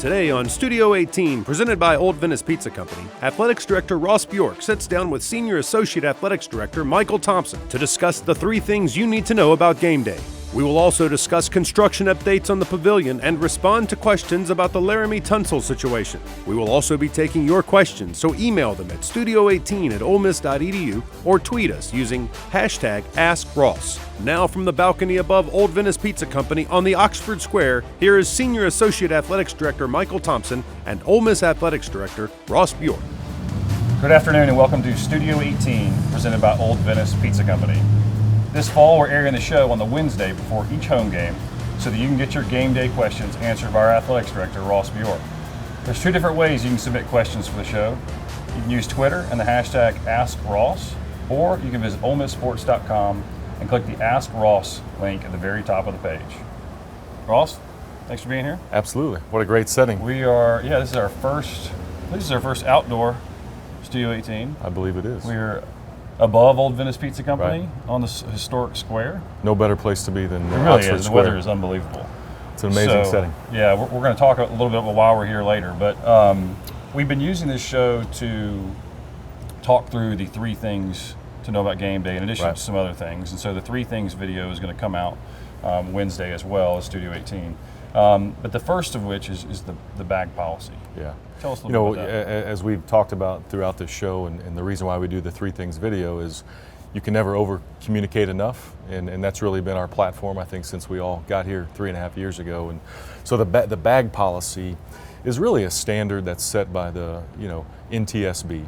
Today on Studio 18, presented by Old Venice Pizza Company, Athletics Director Ross Bjork sits down with Senior Associate Athletics Director Michael Thompson to discuss the 3 things you need to know about game day. We will also discuss construction updates on the pavilion and respond to questions about the Laramie Tunsil situation. We will also be taking your questions, so email them at studio18@olemiss.edu or tweet us using hashtag AskRoss. Now from the balcony above Old Venice Pizza Company on the Oxford Square, here is Senior Associate Athletics Director Michael Thompson and Ole Miss Athletics Director Ross Bjork. Good afternoon and welcome to Studio 18, presented by Old Venice Pizza Company. This fall, we're airing the show on the Wednesday before each home game so that you can get your game day questions answered by our athletics director, Ross Bjork. There's 2 different ways you can submit questions for the show. You can use Twitter and the hashtag AskRoss, or you can visit OleMissSports.com and click the Ask Ross link at the very top of the page. Ross, thanks for being here. Absolutely. What a great setting. This is our first outdoor Studio 18. I believe it is. We're above Old Venice Pizza Company on this historic square. No better place to be than It really Oxford is. The Square. weather is unbelievable. It's an amazing setting. Yeah, we're going to talk a little bit while we're here later, but we've been using this show to talk through the 3 things to know about game day in addition to some other things. And so the 3 things video is going to come out Wednesday as well as Studio 18. But the first of which is the bag policy. Yeah. Tell us a little bit about that. As we've talked about throughout this show, and the reason why we do the 3 things video is you can never over communicate enough, and that's really been our platform, I think, since we all got here 3.5 years ago. And so the bag policy is really a standard that's set by the NTSB.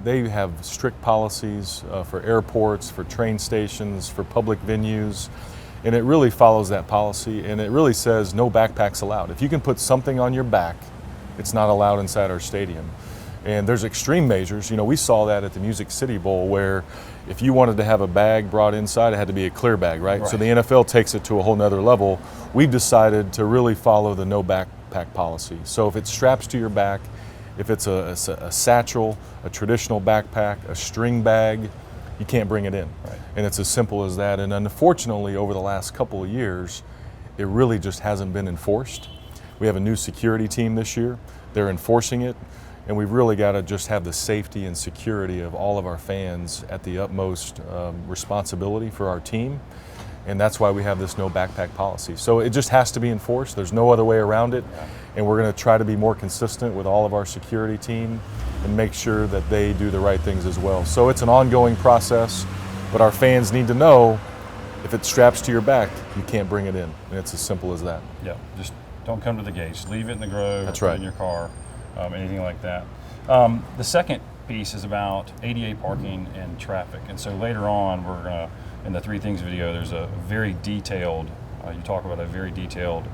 They have strict policies for airports, for train stations, for public venues, and it really follows that policy, and it really says no backpacks allowed. If you can put something on your back, it's not allowed inside our stadium. And there's extreme measures. We saw that at the Music City Bowl, where if you wanted to have a bag brought inside, it had to be a clear bag, right? So the NFL takes it to a whole nother level. We've decided to really follow the no backpack policy. So if it straps to your back, if it's a satchel, a traditional backpack, a string bag, you can't bring it in. Right. And it's as simple as that. And unfortunately, over the last couple of years, it really just hasn't been enforced. We have a new security team this year. They're enforcing it, and we've really got to just have the safety and security of all of our fans at the utmost responsibility for our team, and that's why we have this no backpack policy. So it just has to be enforced. There's no other way around it, and we're going to try to be more consistent with all of our security team and make sure that they do the right things as well. So it's an ongoing process, but our fans need to know if it straps to your back, you can't bring it in, and it's as simple as that. Yeah, just don't come to the gates. Leave it in the grove. That's or right. Put it in your car, anything like that. The second piece is about ADA parking and traffic. And so later on, we're going to, in the 3 things video, there's a very detailed, you talk about a very detailed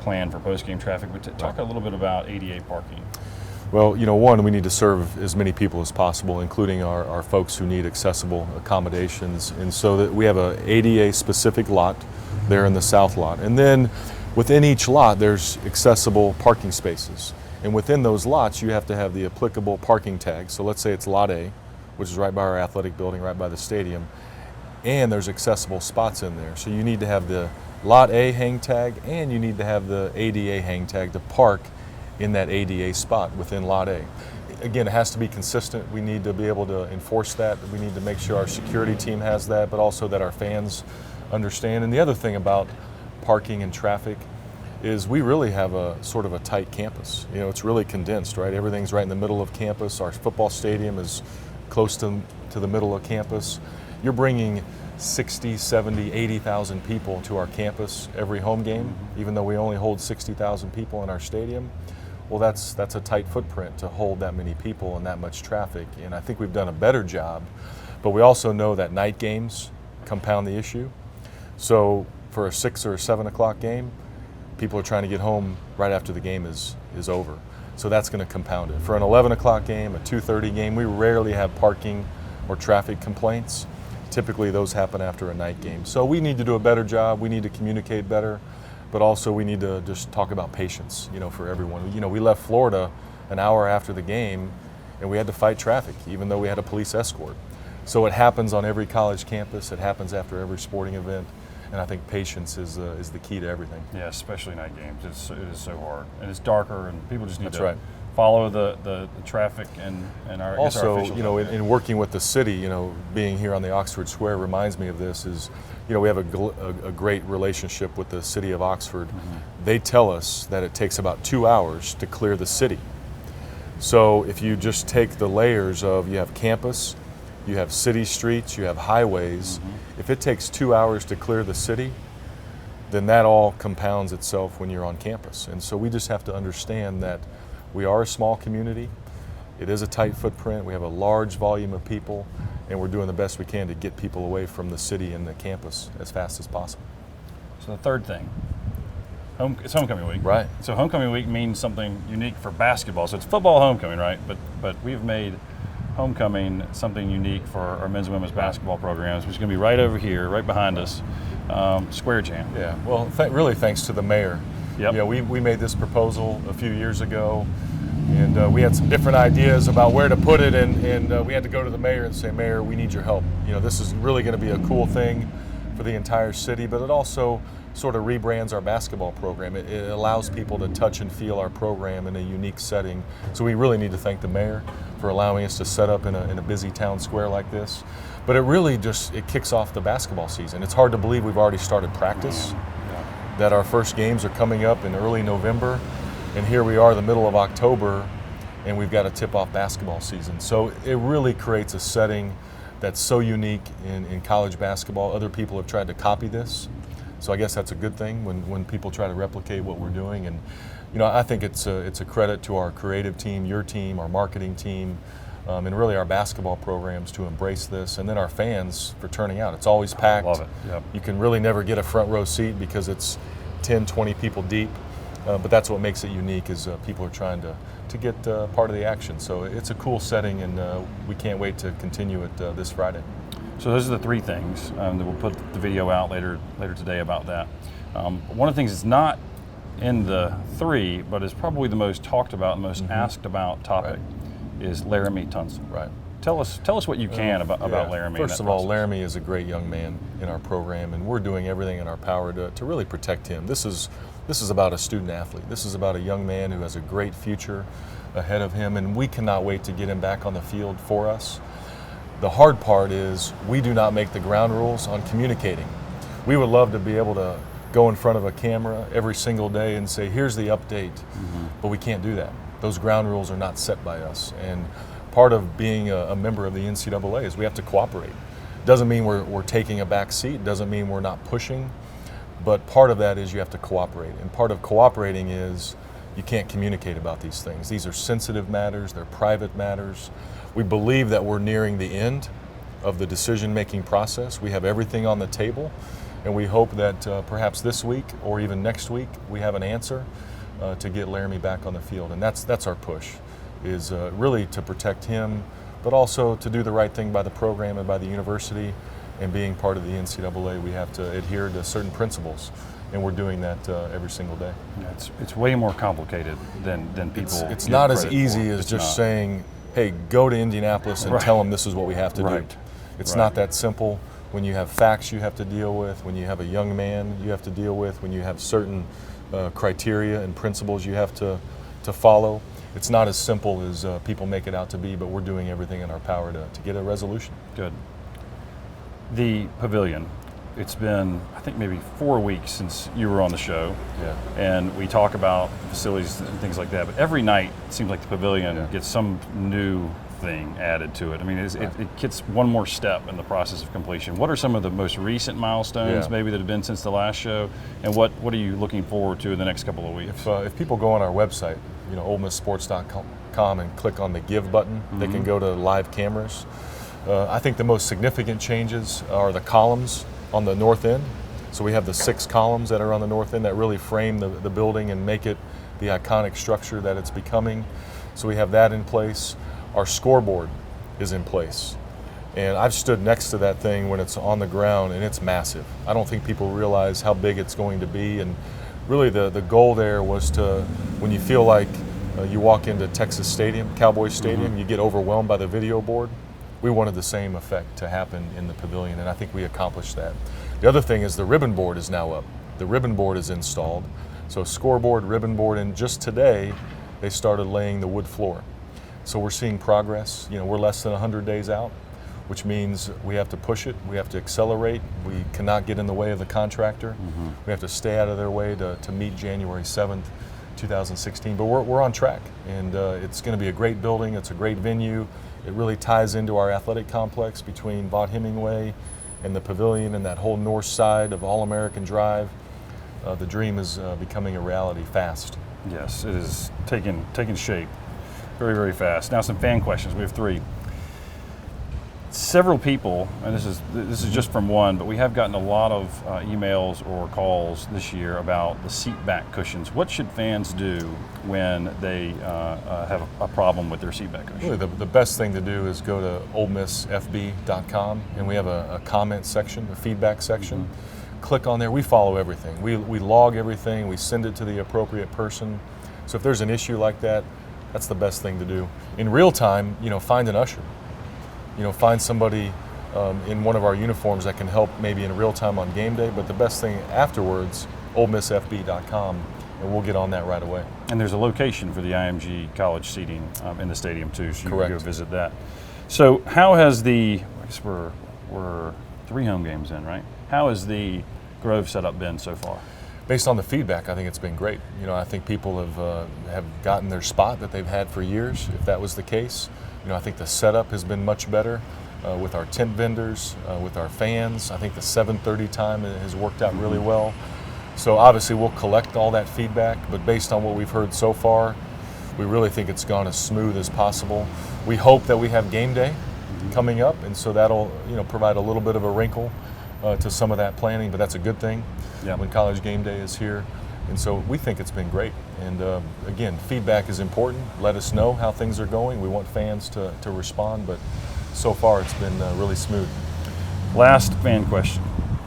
plan for post-game traffic. But talk a little bit about ADA parking. Well, one, we need to serve as many people as possible, including our folks who need accessible accommodations. And so that we have a ADA-specific lot there in the south lot. And then within each lot, there's accessible parking spaces. And within those lots, you have to have the applicable parking tag. So let's say it's Lot A, which is right by our athletic building, right by the stadium, and there's accessible spots in there. So you need to have the Lot A hang tag, and you need to have the ADA hang tag to park in that ADA spot within Lot A. Again, it has to be consistent. We need to be able to enforce that. We need to make sure our security team has that, but also that our fans understand. And the other thing about parking and traffic is we really have a sort of a tight campus. It's really condensed, right? Everything's right in the middle of campus. Our football stadium is close to the middle of campus. You're bringing 60, 70, 80,000 people to our campus every home game, even though we only hold 60,000 people in our stadium. Well, that's a tight footprint to hold that many people and that much traffic, and I think we've done a better job. But we also know that night games compound the issue. So for a 6 or 7 o'clock game, people are trying to get home right after the game is over. So that's going to compound it. For an 11 o'clock game, a 2:30 game, we rarely have parking or traffic complaints. Typically those happen after a night game. So we need to do a better job. We need to communicate better. But also we need to just talk about patience, for everyone. We left Florida an hour after the game, and we had to fight traffic, even though we had a police escort. So it happens on every college campus. It happens after every sporting event. and I think patience is the key to everything. Yeah, especially night games. It is so hard, and it's darker, and people just need That's to right. follow the traffic and our Also, officials you know, out there. in working with the city, you know, being here on the Oxford Square reminds me of this. Is, you know, we have a great relationship with the city of Oxford. They tell us that it takes about 2 hours to clear the city. So if you just take the layers of, you have campus, you have city streets, you have highways. If it takes 2 hours to clear the city, then that all compounds itself when you're on campus. And so we just have to understand that we are a small community. It is a tight footprint. We have a large volume of people, and we're doing the best we can to get people away from the city and the campus as fast as possible. So the third thing, it's homecoming week. Right. So homecoming week means something unique for basketball. So it's football homecoming, right? But we've made homecoming something unique for our men's and women's basketball programs, which is going to be right over here, right behind us, Square Jam. Yeah, well, really thanks to the mayor. Yep. You know, we made this proposal a few years ago, and we had some different ideas about where to put it, and we had to go to the mayor and say, Mayor, we need your help. You know, this is really going to be a cool thing for the entire city, but it also sort of rebrands our basketball program. It allows people to touch and feel our program in a unique setting. So we really need to thank the mayor for allowing us to set up in a busy town square like this. But it really just, it kicks off the basketball season. It's hard to believe we've already started practice, that our first games are coming up in early November, and here we are the middle of October, and we've got to tip off basketball season. So it really creates a setting that's so unique in college basketball. Other people have tried to copy this. So I guess that's a good thing when people try to replicate what we're doing. And you know, I think it's a credit to our creative team, your team, our marketing team, and really our basketball programs to embrace this, and then our fans for turning out. It's always packed. Love it. Yep. You can really never get a front row seat because it's 10, 20 people deep. But that's what makes it unique, is people are trying to get part of the action. So it's a cool setting, and we can't wait to continue it this Friday. So those are the three things that we'll put the video out later today about that. One of the things that's not in the three, but is probably the most talked about, the most asked about topic, is Laramie Tunsil. Right. Tell us what you can about Laramie. First of all, Laramie is a great young man in our program, and we're doing everything in our power to really protect him. This is about a student athlete. This is about a young man who has a great future ahead of him, and we cannot wait to get him back on the field for us. The hard part is we do not make the ground rules on communicating. We would love to be able to go in front of a camera every single day and say, here's the update, but we can't do that. Those ground rules are not set by us. And part of being a member of the NCAA is we have to cooperate. Doesn't mean we're taking a back seat, doesn't mean we're not pushing, but part of that is you have to cooperate. And part of cooperating is you can't communicate about these things. These are sensitive matters, they're private matters. We believe that we're nearing the end of the decision-making process. We have everything on the table, and we hope that perhaps this week or even next week we have an answer to get Laramie back on the field. And that's our push, is really to protect him, but also to do the right thing by the program and by the university. And being part of the NCAA, we have to adhere to certain principles, and we're doing that every single day. Yeah, it's way more complicated than people. It's give not as credit easy for. as It's just not. saying, hey, go to Indianapolis and tell them this is what we have to Right. do. It's Right. not that simple. When you have facts you have to deal with, when you have a young man you have to deal with, when you have certain criteria and principles you have to follow, it's not as simple as people make it out to be, but we're doing everything in our power to get a resolution. Good. The pavilion. It's been, I think, maybe 4 weeks since you were on the show. Yeah. And we talk about facilities and things like that. But every night, it seems like the pavilion gets some new thing added to it. I mean, it gets one more step in the process of completion. What are some of the most recent milestones, maybe, that have been since the last show? And what are you looking forward to in the next couple of weeks? If people go on our website, OleMissSports.com, and click on the Give button, they can go to live cameras. I think the most significant changes are the columns on the north end. So we have the 6 columns that are on the north end that really frame the building and make it the iconic structure that it's becoming. So we have that in place. Our scoreboard is in place. And I've stood next to that thing when it's on the ground, and it's massive. I don't think people realize how big it's going to be. And really the goal there was to, when you feel like you walk into Texas Stadium, Cowboys Stadium, you get overwhelmed by the video board. We wanted the same effect to happen in the pavilion, and I think we accomplished that. The other thing is the ribbon board is now up. The ribbon board is installed. So scoreboard, ribbon board, and just today they started laying the wood floor. So we're seeing progress. We're less than 100 days out, which means we have to push it, we have to accelerate, we cannot get in the way of the contractor. We have to stay out of their way to meet January 7th, 2016, but we're on track, and it's going to be a great building, it's a great venue. It really ties into our athletic complex between Vaught Hemingway and the pavilion and that whole north side of All-American Drive. The dream is becoming a reality fast. Yes, it is taking shape very, very fast. Now some fan questions. We have 3. Several people, and this is just from one, but we have gotten a lot of emails or calls this year about the seat back cushions. What should fans do when they have a problem with their seat back cushion? Really, the best thing to do is go to olemissfb.com, and we have a comment section, a feedback section. Click on there. We follow everything. We log everything. We send it to the appropriate person. So if there's an issue like that, that's the best thing to do. In real time, find an usher. Find somebody in one of our uniforms that can help maybe in real time on game day, but the best thing afterwards, olemissfb.com, and we'll get on that right away. And there's a location for the IMG college seating in the stadium too, so you Correct. can go visit that. So how has I guess we're 3 home games in, right? How has the Grove setup been so far? Based on the feedback, I think it's been great. I think people have gotten their spot that they've had for years, if that was the case. I think the setup has been much better with our tent vendors, with our fans. I think the 7:30 time has worked out really well. So obviously we'll collect all that feedback, but based on what we've heard so far, we really think it's gone as smooth as possible. We hope that we have game day coming up, and so that'll provide a little bit of a wrinkle to some of that planning, but that's a good thing when college game day is here. And so we think it's been great. And again, feedback is important. Let us know how things are going. We want fans to respond, but so far it's been really smooth. Last fan question,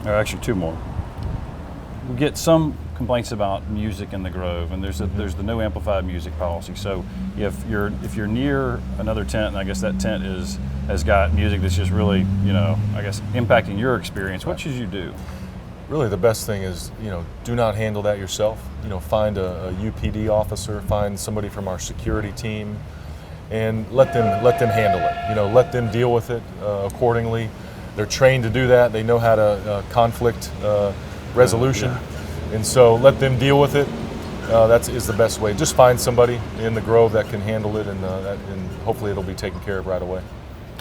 or actually 2 more. We get some complaints about music in the Grove, and there's the no amplified music policy. So if you're near another tent, and I guess that tent has got music that's just really I guess impacting your experience, what should you do? Really, the best thing is, do not handle that yourself. Find a UPD officer, find somebody from our security team, and let them handle it. Let them deal with it accordingly. They're trained to do that. They know how to conflict resolution, and so let them deal with it. That is the best way. Just find somebody in the Grove that can handle it, and hopefully it'll be taken care of right away.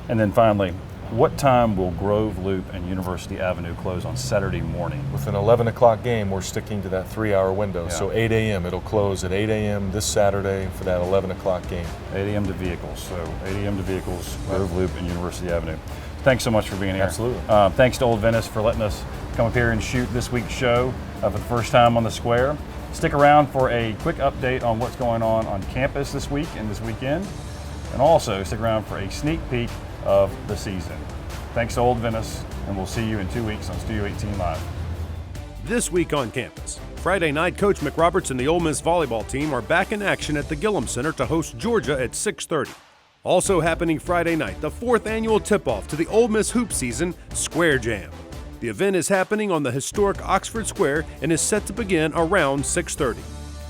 And then finally, what time will Grove Loop and University Avenue close on Saturday morning? With an 11 o'clock game, we're sticking to that 3-hour window. So 8 a.m. It'll close at 8 a.m. this Saturday for that 11 o'clock game. 8 a.m. to vehicles. So 8 a.m. to vehicles, Grove Loop and University Avenue. Thanks so much for being here. Absolutely. Thanks to Old Venice for letting us come up here and shoot this week's show for the first time on the Square. Stick around for a quick update on what's going on campus this week and this weekend. And also stick around for a sneak peek of the season. Thanks to Old Venice, and we'll see you in 2 weeks on Studio 18 Live. This week on campus, Friday night, Coach McRoberts and the Ole Miss volleyball team are back in action at the Gillum Center to host Georgia at 6:30. Also happening Friday night, the 4th annual tip-off to the Ole Miss hoop season, Square Jam. The event is happening on the historic Oxford Square and is set to begin around 6:30.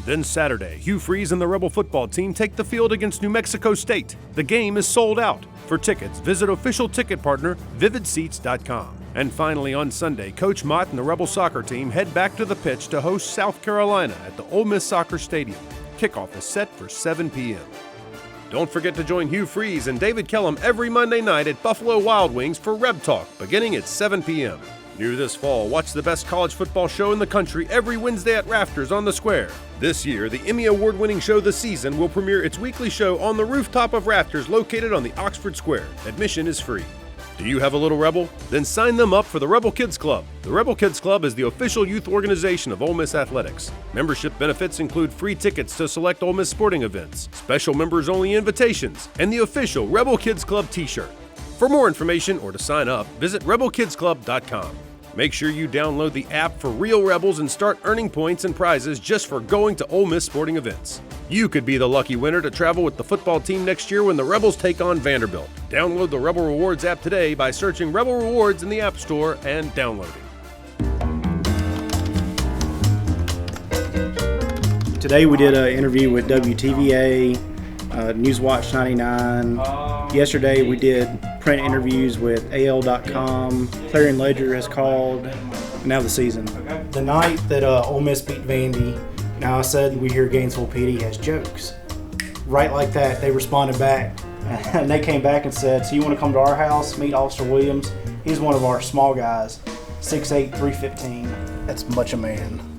Then Saturday, Hugh Freeze and the Rebel football team take the field against New Mexico State. The game is sold out. For tickets, visit official ticket partner vividseats.com. And finally on Sunday, Coach Mott and the Rebel soccer team head back to the pitch to host South Carolina at the Ole Miss Soccer Stadium. Kickoff is set for 7 p.m. Don't forget to join Hugh Freeze and David Kellum every Monday night at Buffalo Wild Wings for Reb Talk, beginning at 7 p.m. New this fall, watch the best college football show in the country every Wednesday at Rafters on the Square. This year, the Emmy Award-winning show The Season will premiere its weekly show on the rooftop of Rafters located on the Oxford Square. Admission is free. Do you have a little Rebel? Then sign them up for the Rebel Kids Club. The Rebel Kids Club is the official youth organization of Ole Miss Athletics. Membership benefits include free tickets to select Ole Miss sporting events, special members-only invitations, and the official Rebel Kids Club t-shirt. For more information or to sign up, visit rebelkidsclub.com. Make sure you download the app for Real Rebels and start earning points and prizes just for going to Ole Miss sporting events. You could be the lucky winner to travel with the football team next year when the Rebels take on Vanderbilt. Download the Rebel Rewards app today by searching Rebel Rewards in the App Store and downloading. Today we did an interview with WTVA, Newswatch 99. Yesterday we did print interviews with AL.com. Clarion Ledger has called. Now the season. The night that Ole Miss beat Vandy, now I said we hear Gainesville PD has jokes. Right like that, they responded back. And they came back and said, so you want to come to our house, meet Officer Williams? He's one of our small guys, 6'8", 315. That's much a man.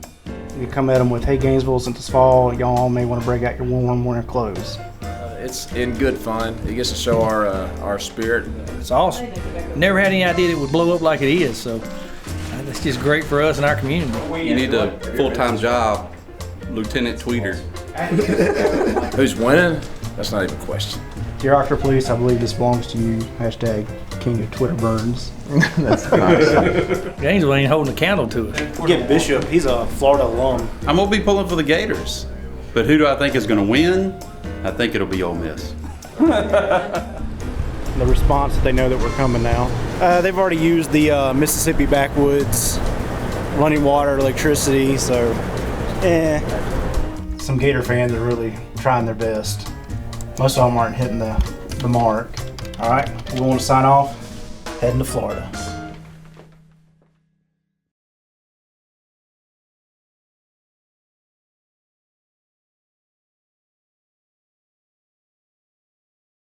You come at him with, hey, Gainesville, since it's fall, y'all may want to break out your warm winter clothes. It's in good fun. It gets to show our spirit. It's awesome. Never had any idea it would blow up like it is, so it's just great for us and our community. You need a full-time job, Lieutenant Tweeter. Who's winning? That's not even a question. Dear Octor Police, I believe this belongs to you. Hashtag King of Twitter Burns. That's nice. Gainesville ain't holding a candle to it. Get Bishop, he's a Florida alum. I'm going to be pulling for the Gators. But who do I think is going to win? I think it'll be Ole Miss. The response, they know that we're coming now. They've already used the Mississippi backwoods, running water, electricity, so Some Gator fans are really trying their best. Most of them aren't hitting the mark. All right, we want to sign off, heading to Florida.